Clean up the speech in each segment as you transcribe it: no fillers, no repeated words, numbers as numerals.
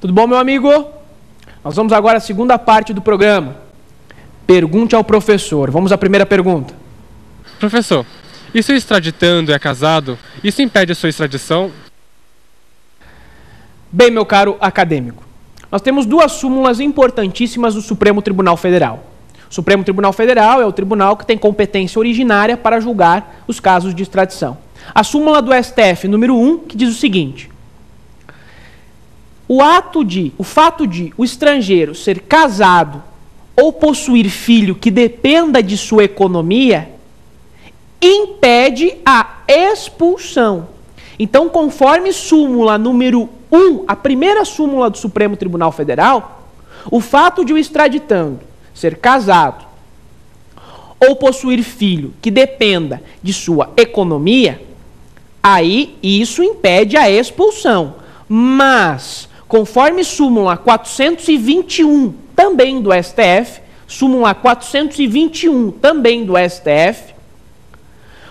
Tudo bom, meu amigo? Nós vamos agora à segunda parte do programa. Pergunte ao professor. Vamos à primeira pergunta. Professor, e se o extraditando é casado, isso impede a sua extradição? Bem, meu caro acadêmico, nós temos duas súmulas importantíssimas do Supremo Tribunal Federal. O Supremo Tribunal Federal é o tribunal que tem competência originária para julgar os casos de extradição. A súmula do STF número 1, que diz o seguinte: o fato de o estrangeiro ser casado ou possuir filho que dependa de sua economia impede a expulsão. Então, conforme súmula número 1, a primeira súmula do Supremo Tribunal Federal, o fato de o extraditando ser casado ou possuir filho que dependa de sua economia, aí isso impede a expulsão. Mas, conforme súmula 421, também do STF, súmula 421, também do STF,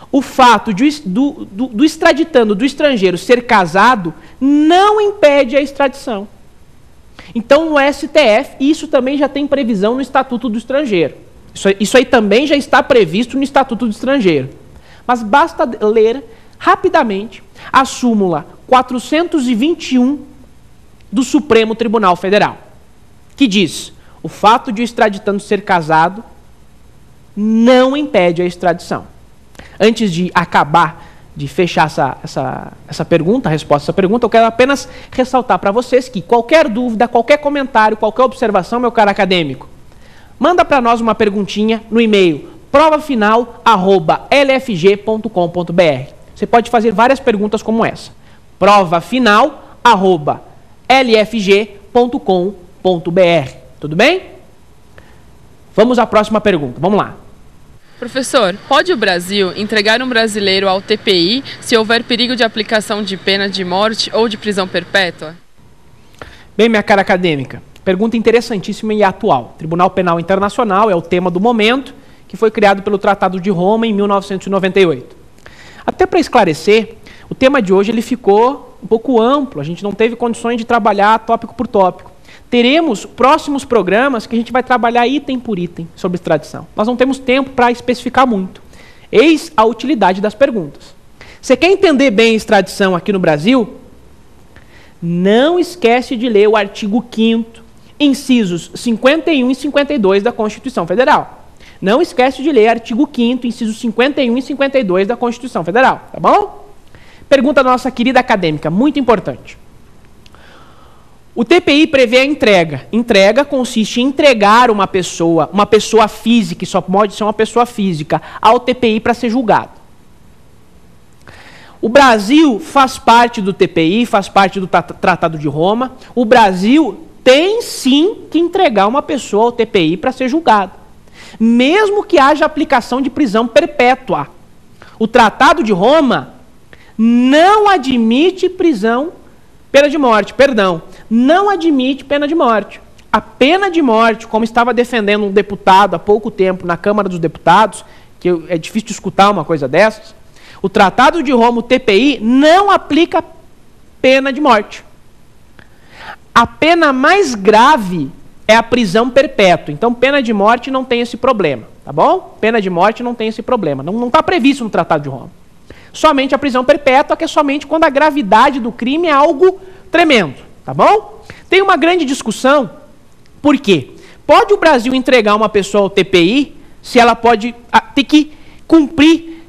o fato do extraditando do estrangeiro ser casado não impede a extradição. Então, no STF, isso também já tem previsão no Estatuto do Estrangeiro. Isso aí também já está previsto no Estatuto do Estrangeiro. Mas basta ler rapidamente a súmula 421 do Supremo Tribunal Federal, que diz: o fato de o extraditando ser casado não impede a extradição. Antes de acabar, de fechar essa pergunta, a resposta a essa pergunta, eu quero apenas ressaltar para vocês que qualquer dúvida, qualquer comentário, qualquer observação, meu caro acadêmico, manda para nós uma perguntinha no e-mail provafinal@lfg.com.br. Você pode fazer várias perguntas como essa. provafinal@lfg.com.br. Tudo bem? Vamos à próxima pergunta. Vamos lá. Professor, pode o Brasil entregar um brasileiro ao TPI se houver perigo de aplicação de pena de morte ou de prisão perpétua? Bem, minha cara acadêmica, pergunta interessantíssima e atual. Tribunal Penal Internacional é o tema do momento, que foi criado pelo Tratado de Roma em 1998. Até para esclarecer, o tema de hoje ele ficou um pouco amplo, a gente não teve condições de trabalhar tópico por tópico. Teremos próximos programas que a gente vai trabalhar item por item sobre extradição. Nós não temos tempo para especificar muito. Eis a utilidade das perguntas. Você quer entender bem a extradição aqui no Brasil? Não esquece de ler o artigo 5º, incisos 51 e 52 da Constituição Federal. Não esquece de ler artigo 5º, incisos 51 e 52 da Constituição Federal, tá bom? Pergunta da nossa querida acadêmica, muito importante. O TPI prevê a entrega. Entrega consiste em entregar uma pessoa física, e só pode ser uma pessoa física, ao TPI para ser julgado. O Brasil faz parte do TPI, faz parte do Tratado de Roma. O Brasil tem sim que entregar uma pessoa ao TPI para ser julgado, mesmo que haja aplicação de prisão perpétua. O Tratado de Roma não admite pena de morte, não admite pena de morte. A pena de morte, como estava defendendo um deputado há pouco tempo na Câmara dos Deputados, que é difícil de escutar uma coisa dessas, o Tratado de Roma, o TPI, não aplica pena de morte. A pena mais grave é a prisão perpétua. Então, pena de morte não tem esse problema, tá bom? Pena de morte não tem esse problema. Não está previsto no Tratado de Roma. Somente a prisão perpétua, que é somente quando a gravidade do crime é algo tremendo, tá bom? Tem uma grande discussão, por quê? Pode o Brasil entregar uma pessoa ao TPI se ela pode ter que cumprir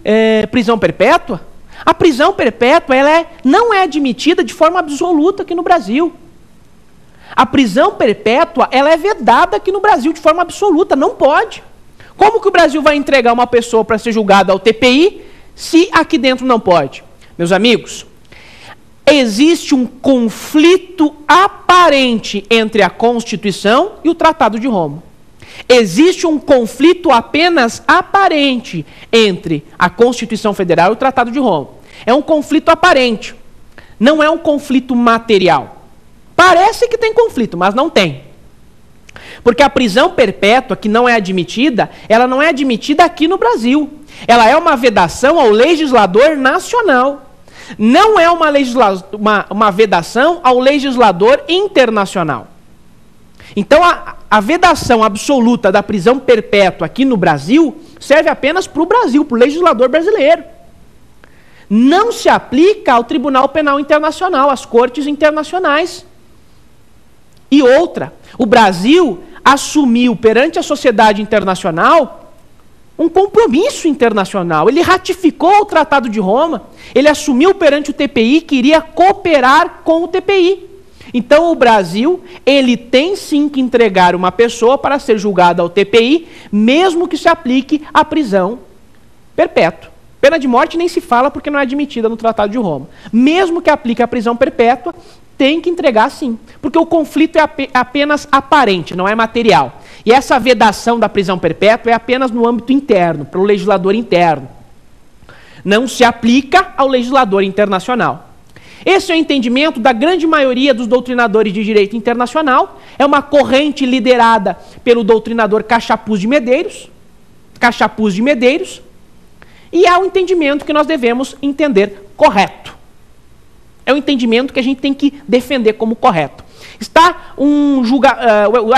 prisão perpétua? A prisão perpétua não é admitida de forma absoluta aqui no Brasil. A prisão perpétua ela é vedada aqui no Brasil de forma absoluta, não pode. Como que o Brasil vai entregar uma pessoa para ser julgada ao TPI se aqui dentro não pode? Meus amigos, existe um conflito aparente entre a Constituição e o Tratado de Roma. Existe um conflito apenas aparente entre a Constituição Federal e o Tratado de Roma. É um conflito aparente, não é um conflito material. Parece que tem conflito, mas não tem. Porque a prisão perpétua, que não é admitida, ela não é admitida aqui no Brasil. Ela é uma vedação ao legislador nacional. Não é uma vedação ao legislador internacional. Então, a vedação absoluta da prisão perpétua aqui no Brasil serve apenas para o Brasil, para o legislador brasileiro. Não se aplica ao Tribunal Penal Internacional, às cortes internacionais. E outra, o Brasil assumiu perante a sociedade internacional um compromisso internacional. Ele ratificou o Tratado de Roma, ele assumiu perante o TPI que iria cooperar com o TPI. Então o Brasil, ele tem sim que entregar uma pessoa para ser julgada ao TPI, mesmo que se aplique a prisão perpétua. Pena de morte nem se fala porque não é admitida no Tratado de Roma. Mesmo que aplique a prisão perpétua, tem que entregar sim, porque o conflito é apenas aparente, não é material. E essa vedação da prisão perpétua é apenas no âmbito interno, para o legislador interno. Não se aplica ao legislador internacional. Esse é o entendimento da grande maioria dos doutrinadores de direito internacional. É uma corrente liderada pelo doutrinador Cachapuz de Medeiros. E é o entendimento que nós devemos entender correto. É o entendimento que a gente tem que defender como correto. O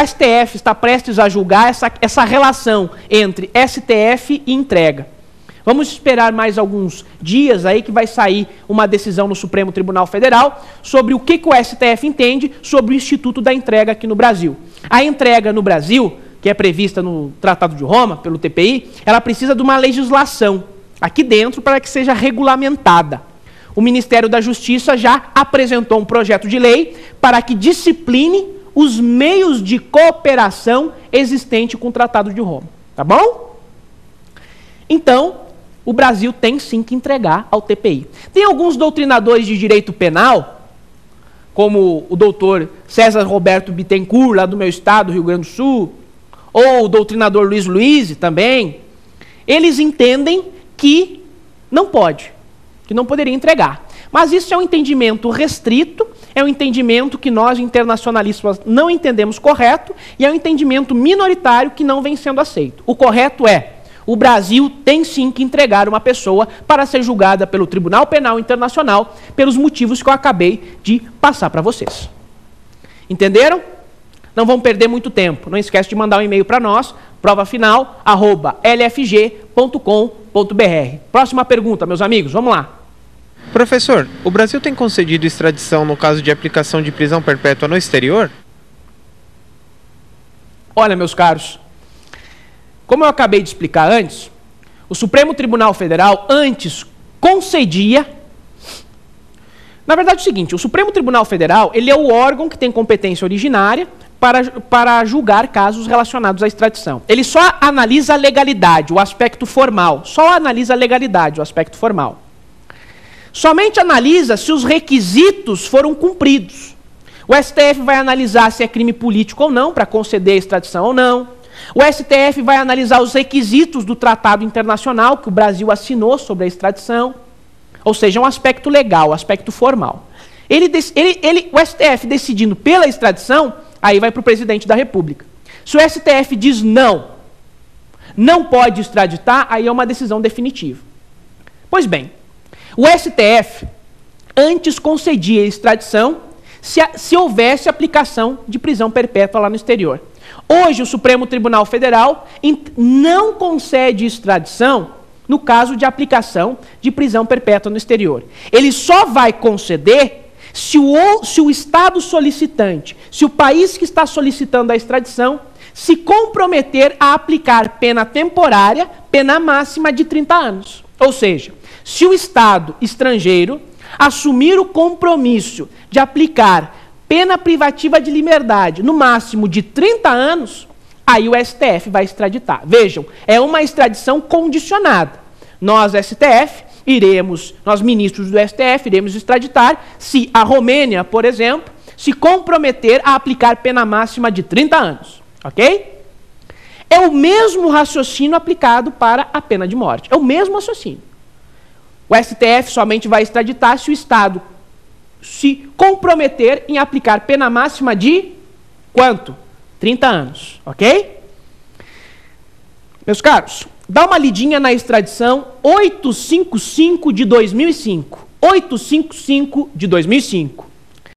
STF está prestes a julgar essa relação entre STF e entrega. Vamos esperar mais alguns dias aí que vai sair uma decisão no Supremo Tribunal Federal sobre o que o STF entende sobre o Instituto da Entrega aqui no Brasil. A entrega no Brasil, que é prevista no Tratado de Roma, pelo TPI, ela precisa de uma legislação aqui dentro para que seja regulamentada. O Ministério da Justiça já apresentou um projeto de lei para que discipline os meios de cooperação existente com o Tratado de Roma. Tá bom? Então, o Brasil tem sim que entregar ao TPI. Tem alguns doutrinadores de direito penal, como o doutor César Roberto Bittencourt, lá do meu estado, Rio Grande do Sul, ou o doutrinador Luiz Luiz também, eles entendem que não pode, que não poderia entregar. Mas isso é um entendimento restrito, é um entendimento que nós, internacionalistas, não entendemos correto, e é um entendimento minoritário que não vem sendo aceito. O correto é, o Brasil tem sim que entregar uma pessoa para ser julgada pelo Tribunal Penal Internacional pelos motivos que eu acabei de passar para vocês. Entenderam? Não vão perder muito tempo. Não esquece de mandar um e-mail para nós, provafinal@lfg.com.br. Próxima pergunta, meus amigos, vamos lá. Professor, o Brasil tem concedido extradição no caso de aplicação de prisão perpétua no exterior? Olha, meus caros, como eu acabei de explicar antes, o Supremo Tribunal Federal antes concedia... Na verdade é o seguinte, o Supremo Tribunal Federal, ele é o órgão que tem competência originária para julgar casos relacionados à extradição. Ele só analisa a legalidade, o aspecto formal. Só analisa a legalidade, o aspecto formal. Somente analisa se os requisitos foram cumpridos. O STF vai analisar se é crime político ou não, para conceder a extradição ou não. O STF vai analisar os requisitos do tratado internacional que o Brasil assinou sobre a extradição. Ou seja, um aspecto legal, um aspecto formal. O STF decidindo pela extradição, aí vai para o presidente da República. Se o STF diz não pode extraditar, aí é uma decisão definitiva. Pois bem, o STF antes concedia extradição se houvesse aplicação de prisão perpétua lá no exterior. Hoje, o Supremo Tribunal Federal não concede extradição no caso de aplicação de prisão perpétua no exterior. Ele só vai conceder se o Estado solicitante, se o país que está solicitando a extradição, se comprometer a aplicar pena temporária, pena máxima de 30 anos. Ou seja, se o Estado estrangeiro assumir o compromisso de aplicar pena privativa de liberdade no máximo de 30 anos, aí o STF vai extraditar. Vejam, é uma extradição condicionada. Nós, STF, nós ministros do STF, iremos extraditar se a Romênia, por exemplo, se comprometer a aplicar pena máxima de 30 anos. Ok? É o mesmo raciocínio aplicado para a pena de morte. É o mesmo raciocínio. O STF somente vai extraditar se o Estado se comprometer em aplicar pena máxima de quanto? 30 anos. Ok? Meus caros, dá uma lidinha na extradição 855 de 2005. 855 de 2005.